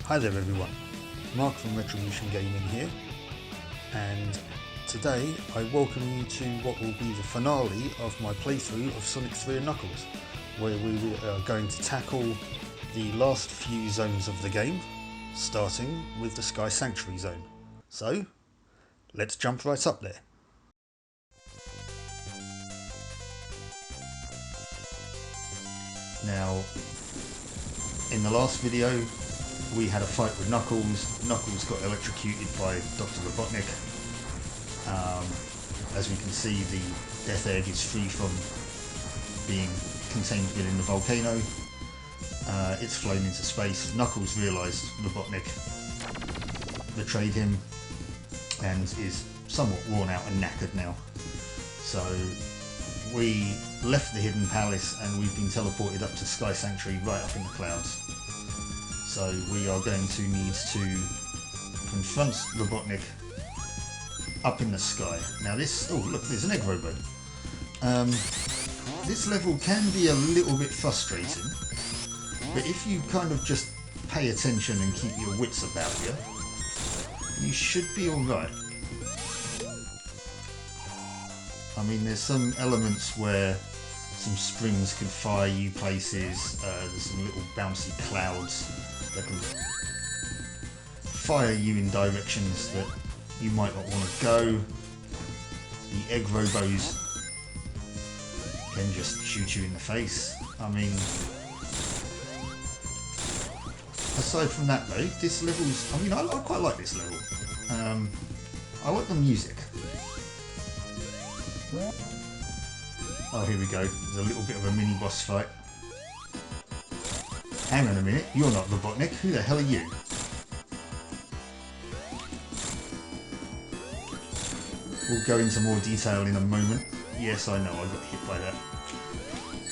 Hi there everyone, Mark from Retribution Gaming here, and today I welcome you to what will be the finale of my playthrough of Sonic 3 and Knuckles, where we are going to tackle the last few zones of the game, starting with the Sky Sanctuary zone. So, let's jump right up there. Now, in the last video we had a fight with Knuckles. Knuckles got electrocuted by Dr Robotnik. As we can see, the Death Egg is free from being contained within the volcano. It's flown into space. Knuckles realised Robotnik betrayed him and is somewhat worn out and knackered now. So we left the Hidden Palace and we've been teleported up to Sky Sanctuary right up in the clouds. So we are going to need to confront Robotnik up in the sky. Now this, oh look, there's an egg robo. This level can be a little bit frustrating, but if you kind of just pay attention and keep your wits about you, you should be alright. I mean, there's some elements where some springs can fire you places, there's some little bouncy clouds that can fire you in directions that you might not want to go. The egg robos can just shoot you in the face. I mean, aside from that though, this level's, I mean, I quite like this level. I like the music. Oh, here we go. There's a little bit of a mini boss fight. Hang on a minute, you're not Robotnik. Who the hell are you? We'll go into more detail in a moment. Yes, I know, I got hit by that.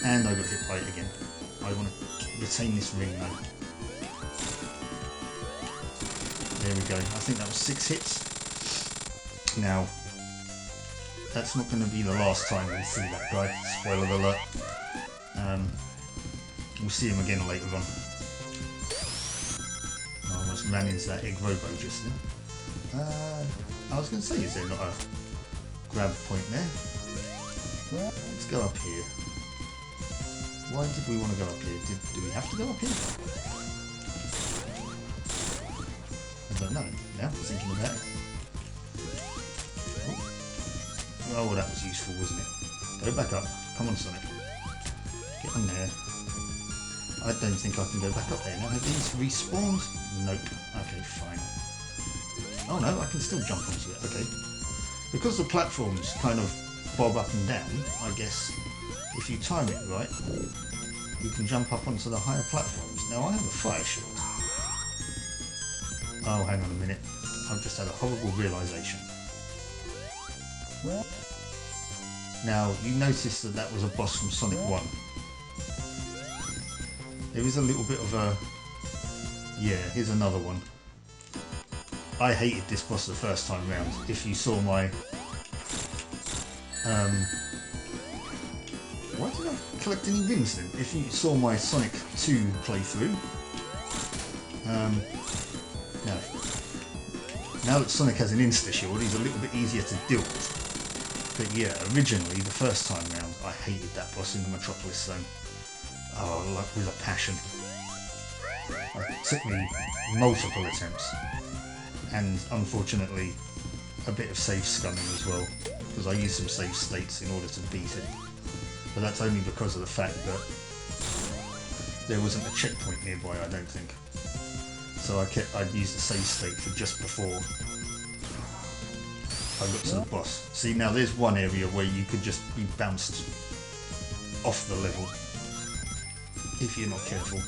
And I got hit by it again. I want to retain this ring though. There we go. I think that was 6 hits. Now, that's not going to be the last time we'll see that guy. Spoiler alert. We'll see him again later on. I almost ran into that egg robo just then. I was going to say, is there not a grab point there? Let's go up here. Why did we want to go up here? Do we have to go up here? I don't know. Now, thinking about it. Oh, well, that was useful, wasn't it? Go back up. Come on, Sonic. Get on there. I don't think I can go back up there now. Have these respawned? Nope. Okay, fine. Oh no, I can still jump onto it. Okay. Because the platforms kind of bob up and down, I guess if you time it right, you can jump up onto the higher platforms. Now I have a fire shield. Oh, hang on a minute. I've just had a horrible realisation. Now, you notice that that was a boss from Sonic 1. There is a little bit of a... Yeah, here's another one. I hated this boss the first time round. If you saw my... Why did I collect any rings then? If you saw my Sonic 2 playthrough... No. Now that Sonic has an insta-shield, he's a little bit easier to deal with. But yeah, originally, the first time round, I hated that boss in the Metropolis zone. Oh, like with a passion. It took me multiple attempts. And unfortunately, a bit of save scumming as well, because I used some save states in order to beat it. But that's only because of the fact that there wasn't a checkpoint nearby, I don't think. So I'd used the save state for just before I got to the boss. See, now there's one area where you could just be bounced off the level if you're not careful.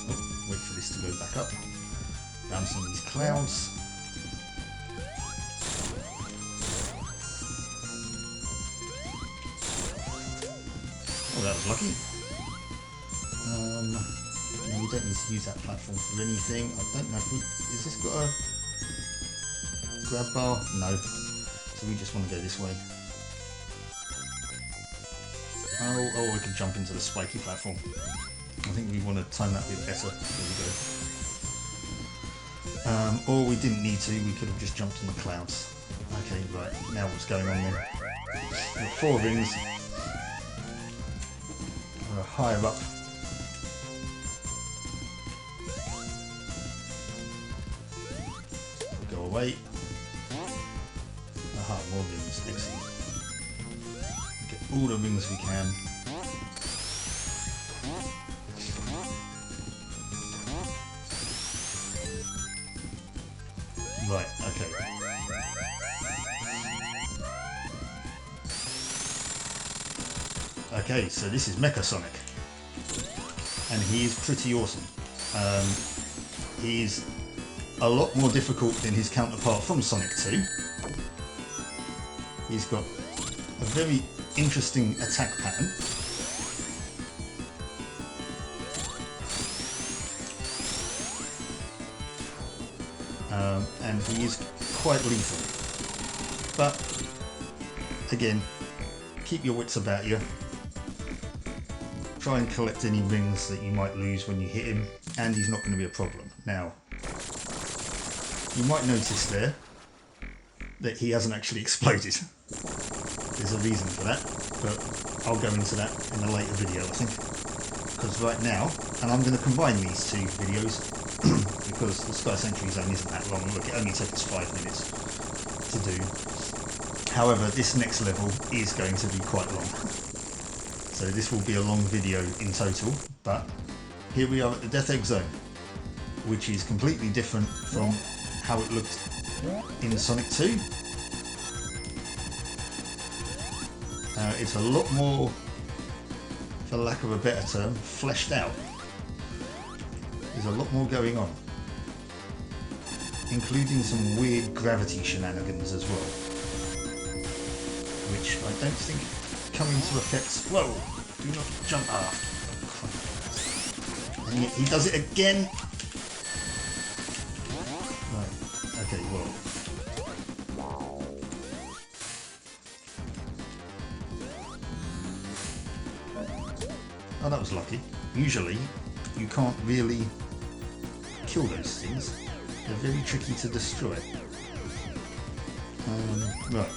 Oh, wait for this to go back up. Bounce on these clouds. Oh, that was lucky. No, we don't need to use that platform for anything. I don't know if we... Is this got a grab bar? No. So we just want to go this way. Oh, I can jump into the spiky platform. I think we want to time that a bit better. There we go. Or we didn't need to, we could have just jumped on the clouds. Okay, right, now what's going on then? We've got 4 rings. We're higher up. Go away. Aha, more rings, excellent. Get all the rings we can. Right, okay. Okay, so this is Mecha Sonic. And he is pretty awesome. He's a lot more difficult than his counterpart from Sonic 2. He's got a very interesting attack pattern. And he is quite lethal. But, again, keep your wits about you. Try and collect any rings that you might lose when you hit him, and he's not going to be a problem. Now, you might notice there that he hasn't actually exploded. There's a reason for that, but I'll go into that in a later video, I think. Because right now, and I'm going to combine these 2 videos, because the Sky Sanctuary Zone isn't that long. Look, it only took us 5 minutes to do. However, this next level is going to be quite long. So this will be a long video in total, but here we are at the Death Egg Zone, which is completely different from how it looked in Sonic 2. It's a lot more, for lack of a better term, fleshed out. There's a lot more going on, including some weird gravity shenanigans as well, which I don't think come into effect. Whoa! Do not jump aft. And yet he does it again. Right. Okay. Well. Oh, that was lucky. Usually, you can't really kill those things. They're very tricky to destroy. Right.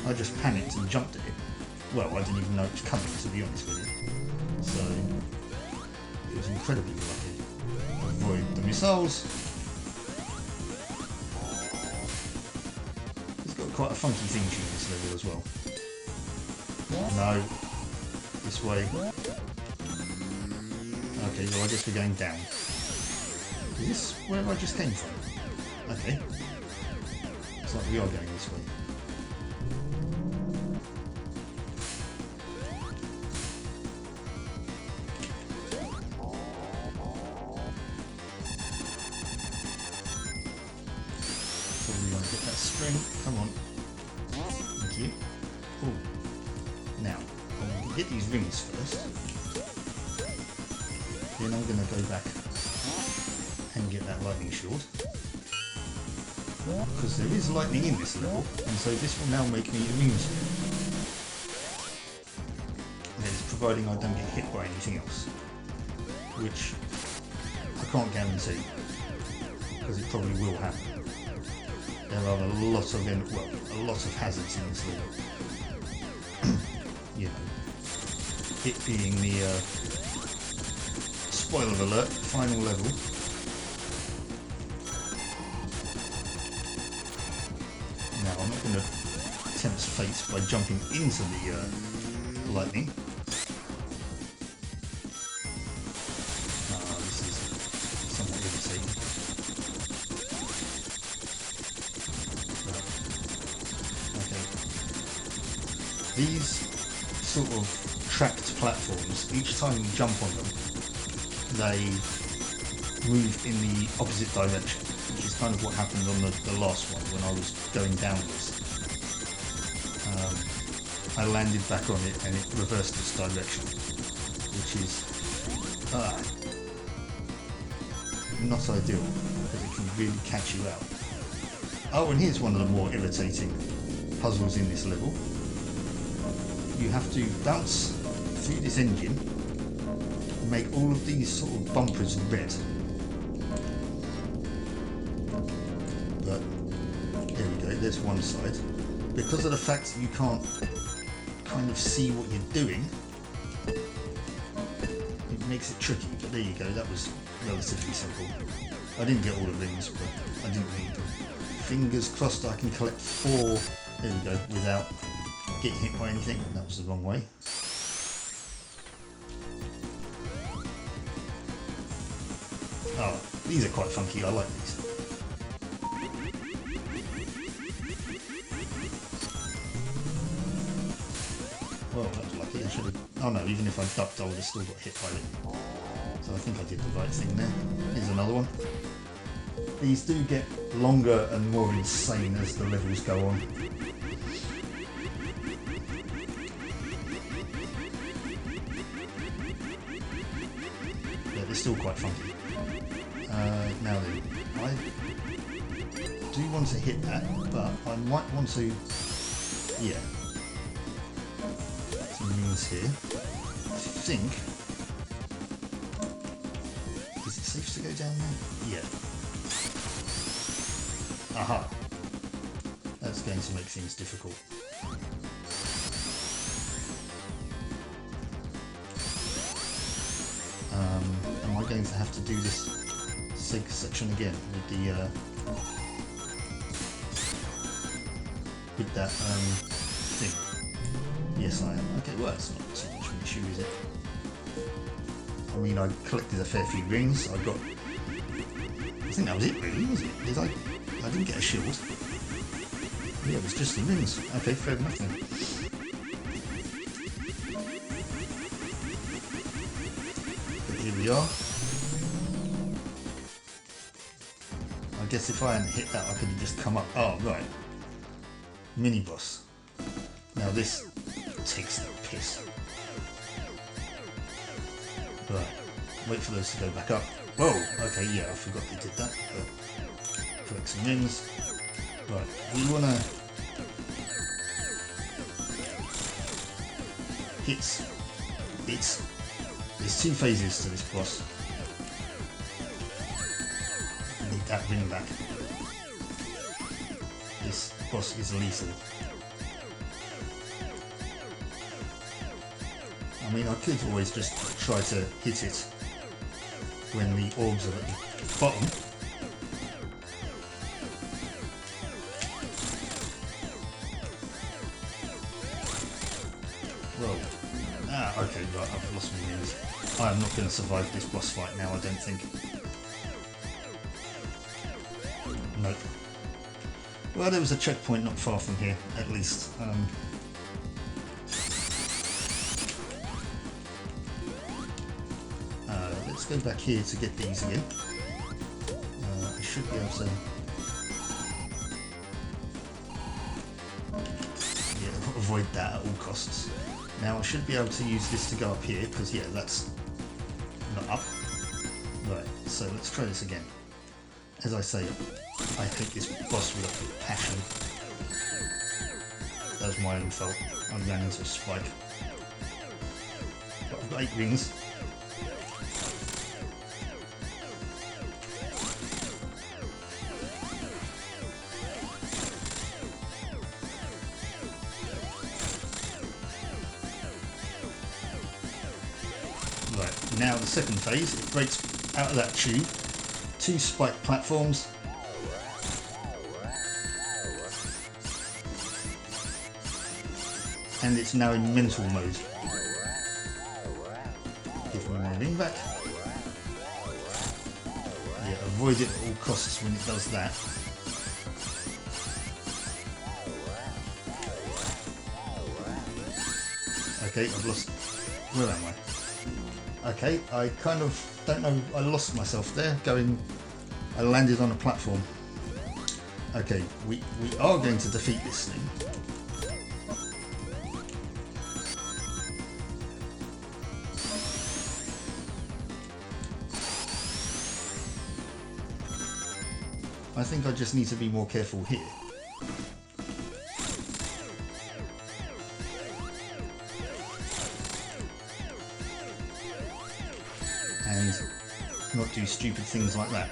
I just panicked and jumped at it. Well, I didn't even know it was coming, to be honest with you. So, it was incredibly lucky. Avoid the missiles. It's got quite a funky theme tune this level as well. No. This way. Okay, well I guess we're going down. Is this where I just came from? Okay. Looks like we are going this way. Spring, come on. Thank you. Oh. Now, I'm going to get these rings first. Then I'm going to go back and get that lightning shield. Because there is lightning in this level, and so this will now make me immune to it. That is providing I don't get hit by anything else. Which I can't guarantee, because it probably will happen. There are a lot of hazards in this level. You know, it being the spoiler alert, final level. Now I'm not going to tempt fate by jumping into the lightning. This is somewhat irritating. These sort of tracked platforms, each time you jump on them, they move in the opposite direction, which is kind of what happened on the last one when I was going downwards. I landed back on it and it reversed its direction, which is not ideal because it can really catch you out. Oh, and here's one of the more irritating puzzles in this level. You have to bounce through this engine, make all of these sort of bumpers red. But there we go, there's one side. Because of the fact that you can't kind of see what you're doing, it makes it tricky. But there you go, that was relatively simple. I didn't get all the rings, but I didn't need them. Fingers crossed I can collect 4, there we go, without getting hit by anything. That was the wrong way. Oh, these are quite funky, I like these. Well, that was lucky, I should have... Oh no, even if I ducked I would have still got hit by it. So I think I did the right thing there. Here's another one. These do get longer and more insane as the levels go on. Yeah, they're still quite funky. Now then, I do want to hit that, but I might want to, yeah, some rings here. I think, is it safe to go down there? Yeah. Aha! That's going to make things difficult. Am I going to have to do this section again with the with that thing? Yes, I am. Okay, well, it's not so much of an issue, is it? I mean, I collected a fair few rings. I got. I think that was it, really, wasn't it? Did I? I didn't get a shield. Yeah, it was just the rings. Okay, fair enough then. But here we are. I guess if I hadn't hit that, I could have just come up. Oh, right. Mini boss. Now this takes the piss. Right. Wait for those to go back up. Whoa! Okay, yeah, I forgot they did that. But collect some rings. Right, we wanna hit. There's 2 phases to this boss. I need that ring back. This boss is lethal. I mean, I could always just try to hit it when the orbs are at the bottom. Whoa. Ah, okay, right, I've lost my rings. I am not going to survive this boss fight now, I don't think. Nope. Well, there was a checkpoint not far from here, at least. Let's go back here to get these again. I should be able to... yeah, avoid that at all costs. Now I should be able to use this to go up here, because yeah, that's not up. Right, so let's try this again. As I say, I hate this boss with a passion. That was my own fault. I ran into a spike. But I've got 8 rings. Right, now the second phase, it breaks out of that tube. 2 spike platforms. And it's now in mental mode. Give me my ring back. Yeah, avoid it at all costs when it does that. Okay, I've lost... where am I? Okay, I kind of don't know, I lost myself there, I landed on a platform. Okay, we are going to defeat this thing. I think I just need to be more careful here. and not do stupid things like that.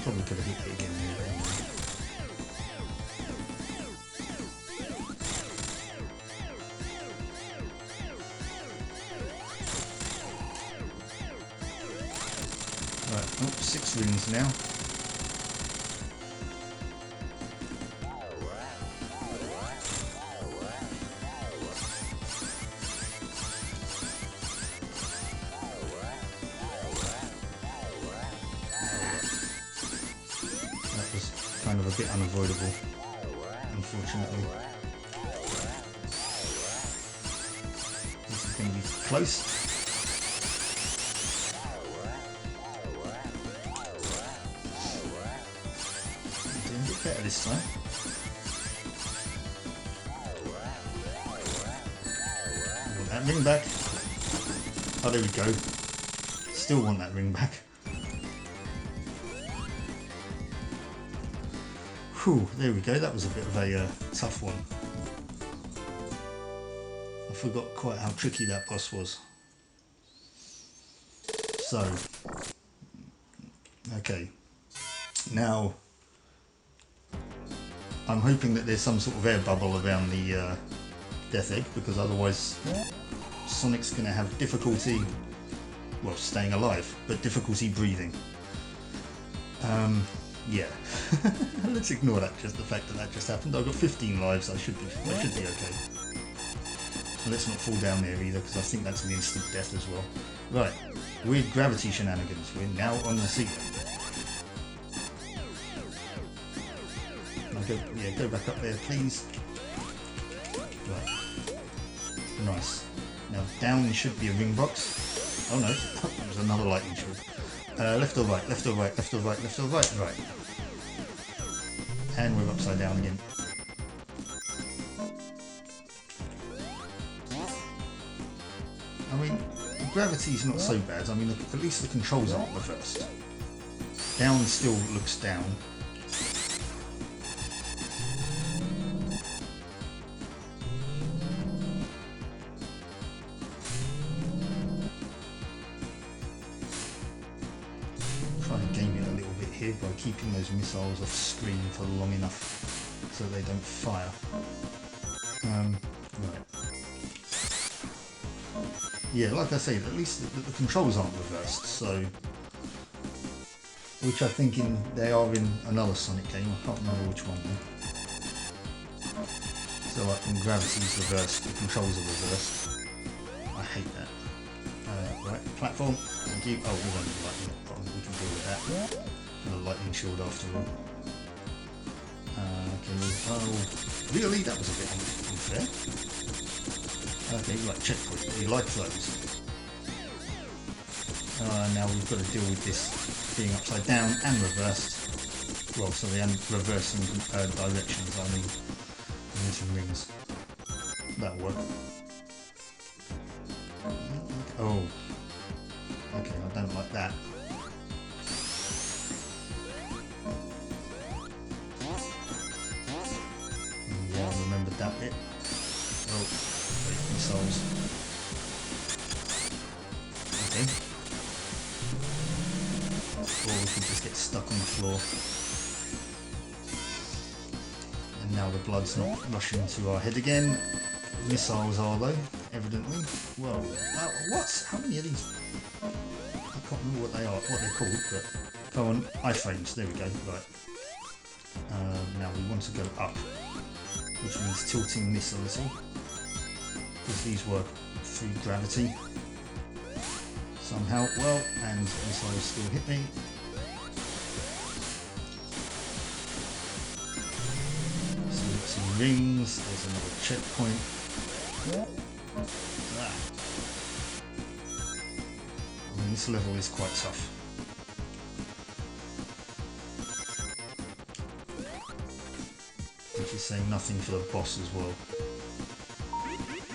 Probably could have hit it again there, but anyway. Right, oh, 6 rings now. Kind of a bit unavoidable, unfortunately. This is going to be close. Doing a bit better this time. Want that ring back. Oh, there we go. Still want that ring back. Whew, there we go, that was a bit of a tough one. I forgot quite how tricky that boss was. So, okay, now I'm hoping that there's some sort of air bubble around the death egg, because otherwise Sonic's going to have difficulty, well, staying alive, but difficulty breathing. Yeah, let's ignore that, just the fact that that just happened. I've got 15 lives, I should be okay. And let's not fall down there either, because I think that's an instant death as well. Right, weird gravity shenanigans, we're now on the ceiling. Now go back up there please. Right, nice. Now down should be a ring box. Oh no, that was another lightning shot. Left or right, left or right, left or right, left or right, right. And we're upside down again. I mean, gravity's not so bad. I mean, at least the controls aren't reversed. Down still looks down. Try and game it a little bit here by keeping those missiles off screen for long enough so they don't fire. Right. Yeah, like I say, at least the controls aren't reversed, so, which I think they are in another Sonic game. I can't remember which one though. So like when gravity's reversed, the controls are reversed. I hate that. Right, platform. Thank you. Oh, we've only lightning at the bottom. We can deal with that. And a lightning shield after all. Okay. Oh, really? That was a bit unfair. Okay, right, checkpoint. We like those. Now we've got to deal with this being upside down and reversed. Well, sorry, and reversing directions, I mean. And some rings. That'll work. Oh. Okay, I don't like that. Yeah, I remembered that bit. Oh. Missiles. Okay. Or we could just get stuck on the floor. And now the blood's not rushing to our head again. Missiles are though, evidently. Whoa. What? How many of these? I can't remember what they are, what they're called, but come on, iframes, there we go, right. Now we want to go up, which means tilting this a little. Because these work through gravity somehow. Well, and missiles still hit me. Some rings, there's another checkpoint. Ah. I mean, this level is quite tough. Which is saying nothing for the boss as well.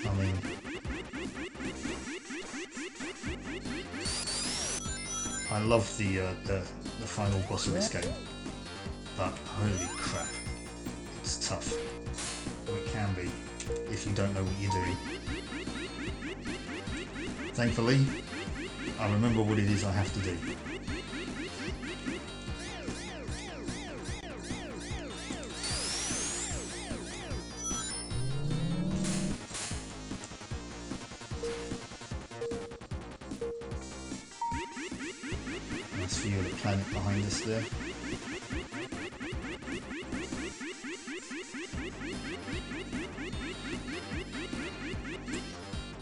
I mean, I love the final boss of this game. but holy crap, it's tough. Or it can be, if you don't know what you're doing. Thankfully, I remember what it is I have to do. Nice view of the planet behind us there.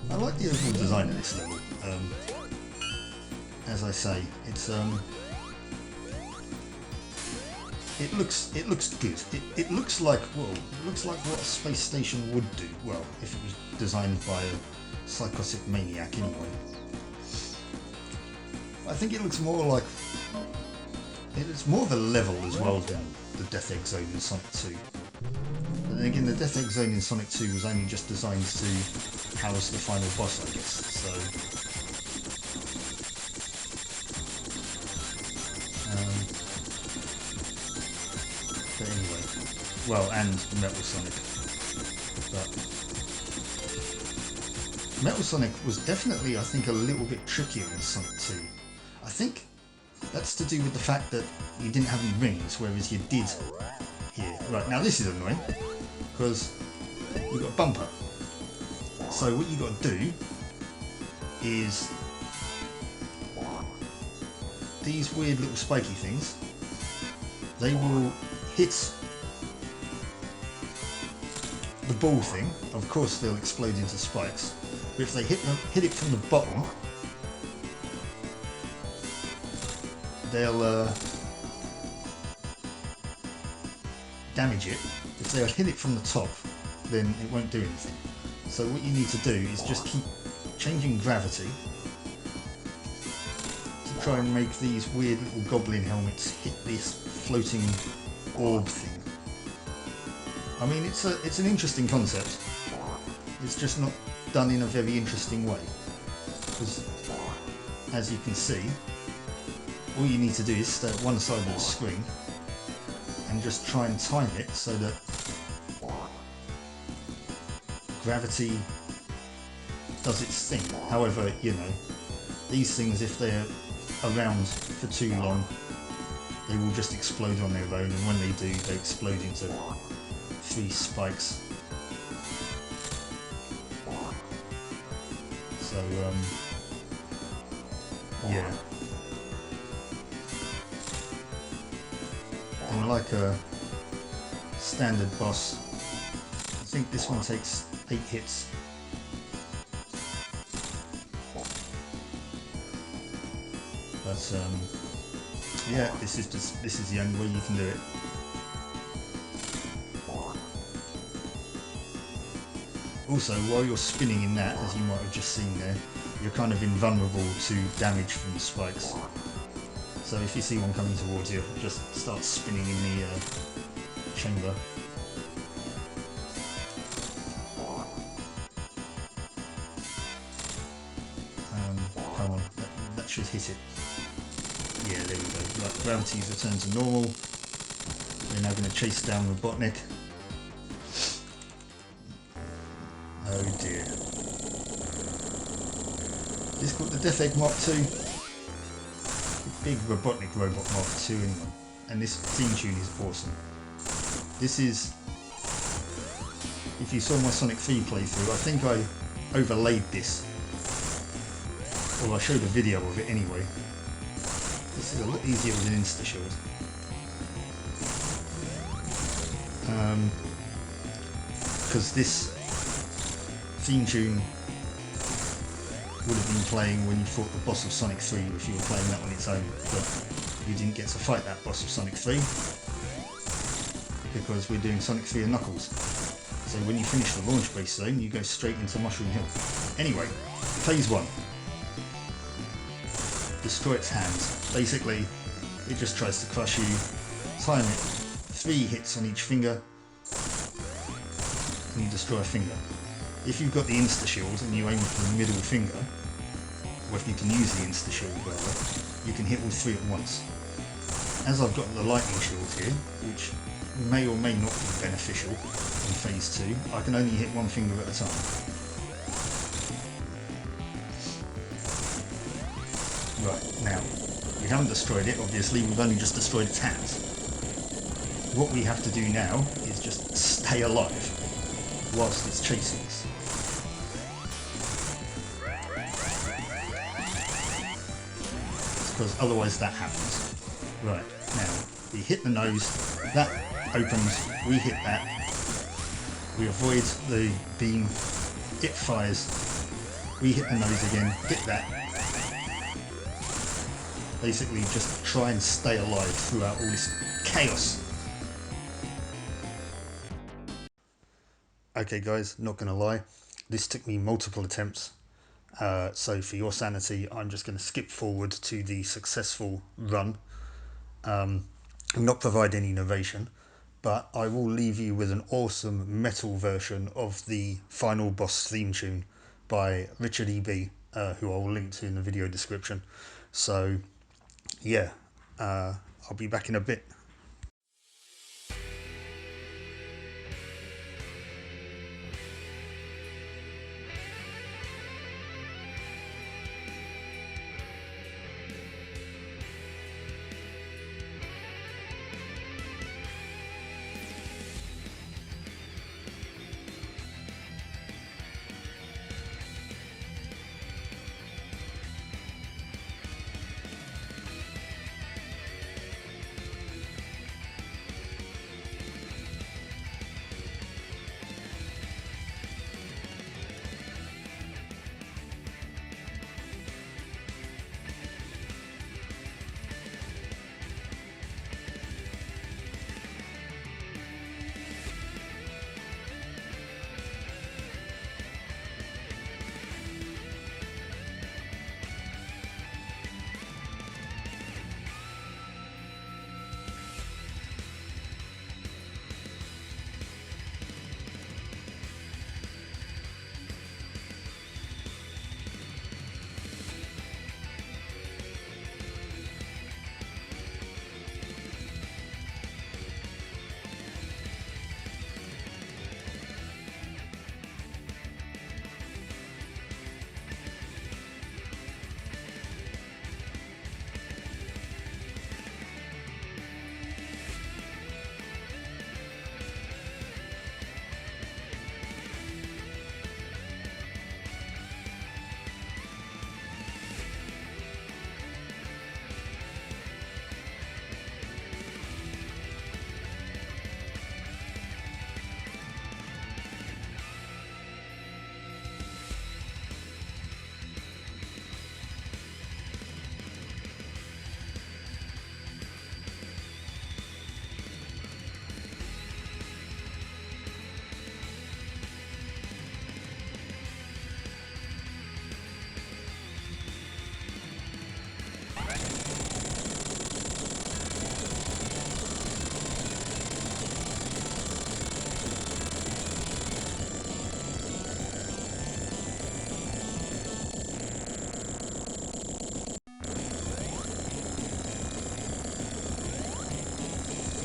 I like the overall design of this level. As I say, it's it looks good. It looks like what a space station would do. Well, if it was designed by a psychotic maniac anyway. I think it looks more like it's more of a level as well than the Death Egg Zone in Sonic 2. But then again, the Death Egg Zone in Sonic 2 was only just designed to house the final boss, I guess. So, but anyway, well, and Metal Sonic. But Metal Sonic was definitely, I think, a little bit trickier in Sonic 2. I think that's to do with the fact that you didn't have any rings, whereas you did here. Right, now this is annoying, because you've got a bumper. So what you got to do is these weird little spiky things, they will hit the ball thing. Of course they'll explode into spikes, but if they hit it from the bottom, they'll damage it. If they hit it from the top, then it won't do anything. So what you need to do is just keep changing gravity to try and make these weird little goblin helmets hit this floating orb thing. I mean, it's an interesting concept. It's just not done in a very interesting way. Because, as you can see, all you need to do is stay at one side of the screen and just try and time it so that gravity does its thing. However, you know, these things, if they're around for too long, they will just explode on their own, and when they do, they explode into 3 spikes. So, yeah. And like a standard boss, I think this one takes 8 hits. But yeah, this is the only way you can do it. Also, while you're spinning in that, as you might have just seen there, you're kind of invulnerable to damage from the spikes. So if you see one coming towards you, just start spinning in the chamber. Come on, that should hit it. Yeah, there we go. Right, gravity's returned to normal. We're now going to chase down Robotnik. Oh dear. This is called the Death Egg Mark II. Big Robotnik Robot Mark II in one. And this theme tune is awesome. This is, if you saw my Sonic 3 playthrough, I think I overlaid this. Well, I showed a video of it anyway. This is a lot easier with an Insta-Shield. Because this theme tune would have been playing when you fought the boss of Sonic 3 if you were playing that on its own, but you didn't get to fight that boss of Sonic 3 because we're doing Sonic 3 and Knuckles. So when you finish the launch base zone, you go straight into Mushroom Hill. Anyway, phase 1. Destroy its hands. Basically, it just tries to crush you. Time it. 3 hits on each finger, and you destroy a finger. If you've got the Insta-Shield and you aim for the middle finger, or if you can use the Insta-Shield rather, you can hit all 3 at once. as I've got the lightning shield here, which may or may not be beneficial in phase 2, I can only hit one finger at a time. Right, now, we haven't destroyed it, obviously, we've only just destroyed its hands. What we have to do now is just stay alive whilst it's chasing us. Because otherwise that happens. Right, now, we hit the nose, that opens, we hit that, we avoid the beam, it fires, we hit the nose again, hit that. Basically just try and stay alive throughout all this chaos. Okay guys, not gonna lie, this took me multiple attempts, so for your sanity I'm just going to skip forward to the successful run and not provide any narration, but I will leave you with an awesome metal version of the final boss theme tune by Richard E.B., who I will link to in the video description. So yeah, I'll be back in a bit.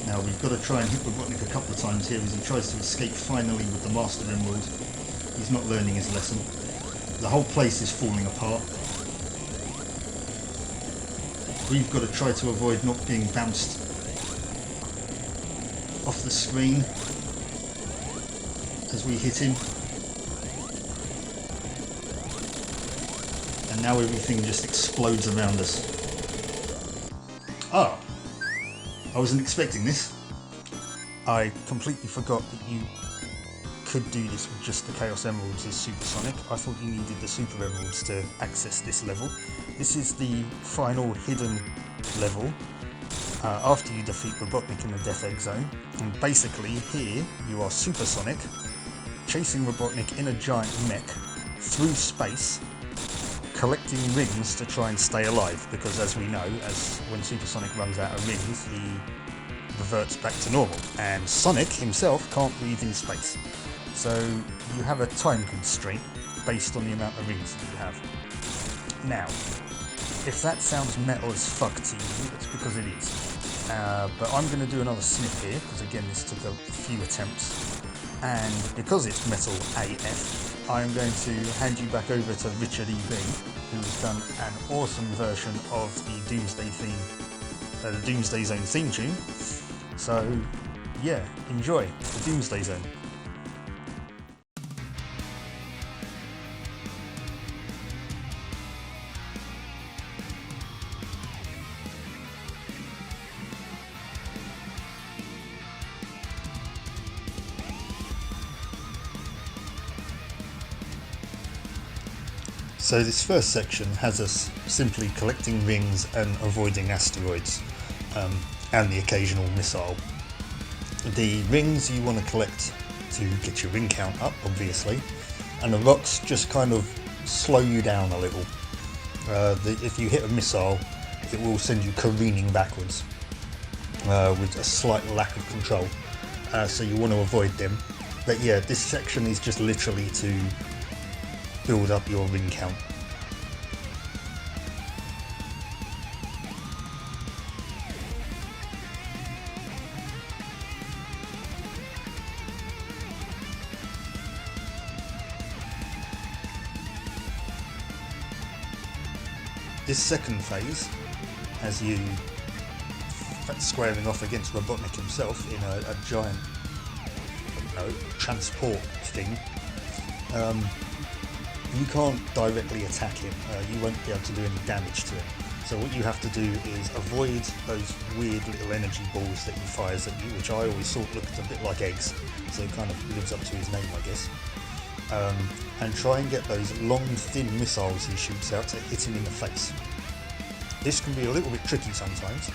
Now we've got to try and hit Robotnik a couple of times here as he tries to escape finally with the Master Emerald. He's not learning his lesson. The whole place is falling apart. We've got to try to avoid not being bounced off the screen as we hit him. And now everything just explodes around us. Oh! I wasn't expecting this. I completely forgot that you could do this with just the Chaos Emeralds as Supersonic. I thought you needed the Super Emeralds to access this level. This is the final hidden level after you defeat Robotnik in the Death Egg Zone. And basically here you are Supersonic, chasing Robotnik in a giant mech through space, collecting rings to try and stay alive, because as we know, when Supersonic runs out of rings, he reverts back to normal, and Sonic himself can't breathe in space. So you have a time constraint based on the amount of rings that you have. Now, if that sounds metal as fuck to you, it's because it is. but I'm going to do another snip here, because again this took a few attempts, and because it's Metal AF, I'm going to hand you back over to Richard EB, who's done an awesome version of the Doomsday theme, the Doomsday Zone theme tune. So yeah, enjoy the Doomsday Zone. So this first section has us simply collecting rings and avoiding asteroids, and the occasional missile. The rings you want to collect to get your ring count up, obviously, and the rocks just kind of slow you down a little. If you hit a missile, it will send you careening backwards with a slight lack of control, so you want to avoid them. But yeah, this section is just literally to build up your ring count. This second phase has you squaring off against Robotnik himself in a giant, transport thing. You can't directly attack him, you won't be able to do any damage to him. So what you have to do is avoid those weird little energy balls that he fires at you, which I always thought looked a bit like eggs, so it kind of lives up to his name, I guess. And try and get those long, thin missiles he shoots out to hit him in the face. This can be a little bit tricky sometimes,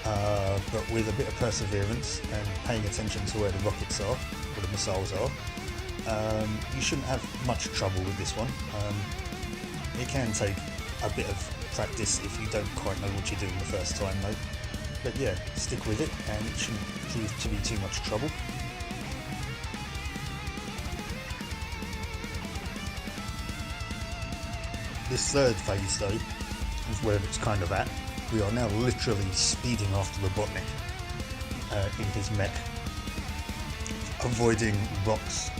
but with a bit of perseverance and paying attention to where the rockets are, or the missiles are, you shouldn't have much trouble with this one. It can take a bit of practice if you don't quite know what you're doing the first time though. But yeah, stick with it and it shouldn't prove to be too much trouble. This third phase though is where it's kind of at. We are now literally speeding after Robotnik in his mech, avoiding rocks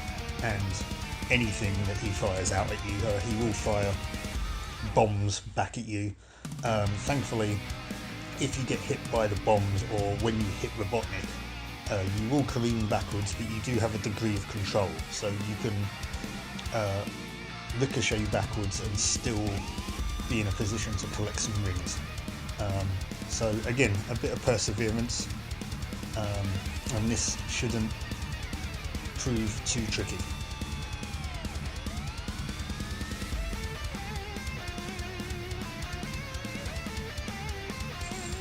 and anything that he fires out at you. He will fire bombs back at you. Thankfully, if you get hit by the bombs or when you hit Robotnik, you will careen backwards, but you do have a degree of control, so you can ricochet backwards and still be in a position to collect some rings. So again, a bit of perseverance, and this shouldn't prove too tricky.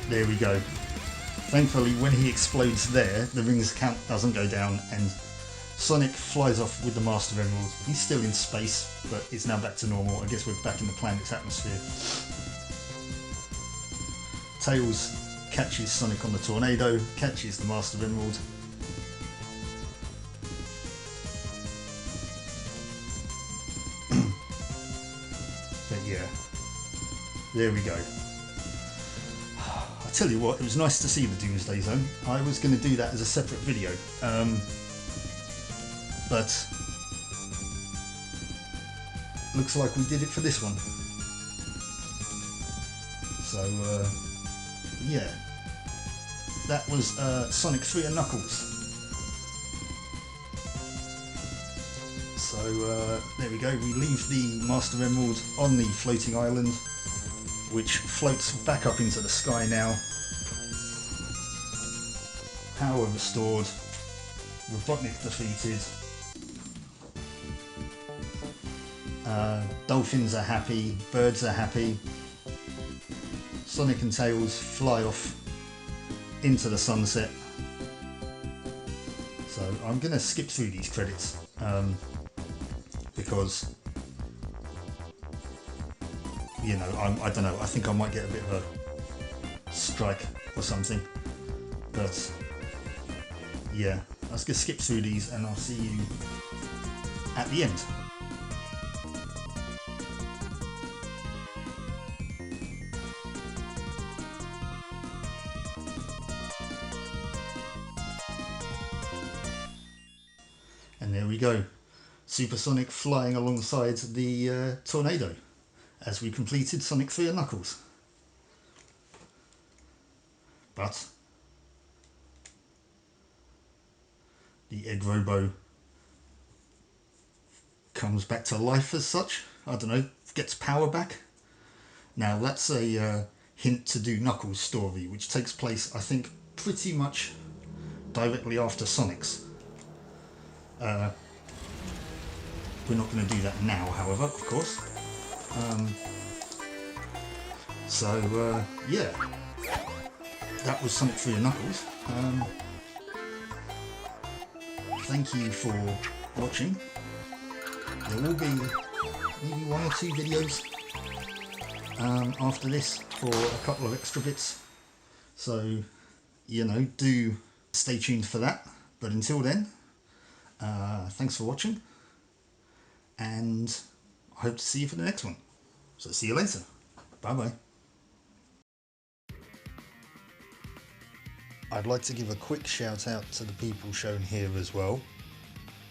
There we go. Thankfully, when he explodes there, the rings count doesn't go down and Sonic flies off with the Master Emerald. He's still in space, but it's now back to normal. I guess we're back in the planet's atmosphere. Tails catches Sonic on the tornado, catches the Master Emerald. But yeah, there we go. I tell you what, it was nice to see the Doomsday Zone. I was going to do that as a separate video, but looks like we did it for this one. So yeah, that was Sonic 3 and Knuckles. So there we go, we leave the Master Emerald on the floating island, which floats back up into the sky now. Power restored, Robotnik defeated, dolphins are happy, birds are happy, Sonic and Tails fly off into the sunset. So I'm going to skip through these credits because, you know, I don't know, I think I might get a bit of a strike or something, but yeah, let's just skip through these and I'll see you at the end. there we go. Supersonic flying alongside the tornado as we completed Sonic 3 and Knuckles. But the Egg Robo comes back to life as such. I don't know, gets power back. Now that's a hint to do Knuckles' story, which takes place, I think, pretty much directly after Sonic's. We're not going to do that now, however, of course. Yeah, that was Sonic 3 and Knuckles. Thank you for watching. There will be maybe 1 or 2 videos after this for a couple of extra bits. So, you know, do stay tuned for that. But until then, thanks for watching. And I hope to see you for the next one. So see you later. Bye bye. I'd like to give a quick shout out to the people shown here as well,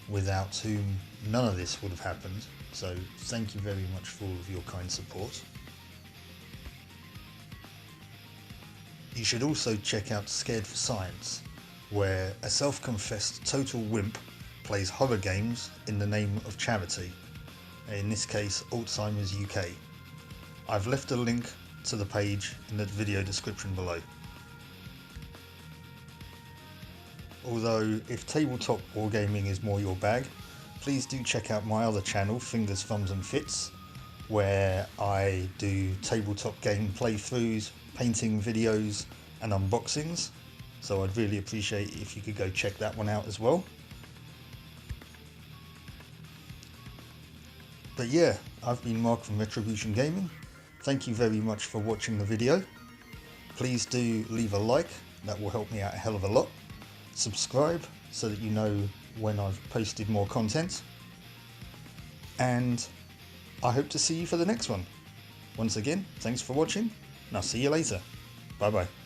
without whom none of this would have happened. So thank you very much for all of your kind support. You should also check out Scared for Science, where a self-confessed total wimp plays horror games in the name of charity, in this case Alzheimer's UK. I've left a link to the page in the video description below. Although if tabletop wargaming is more your bag, please do check out my other channel, Fingers, Thumbs and Fits, where I do tabletop game playthroughs, painting videos and unboxings, so I'd really appreciate it if you could go check that one out as well. But yeah, I've been Mark from Retribution Gaming. Thank you very much for watching the video. Please do leave a like, that will help me out a hell of a lot. Subscribe so that you know when I've posted more content. And I hope to see you for the next one. Once again, thanks for watching, and I'll see you later. Bye bye.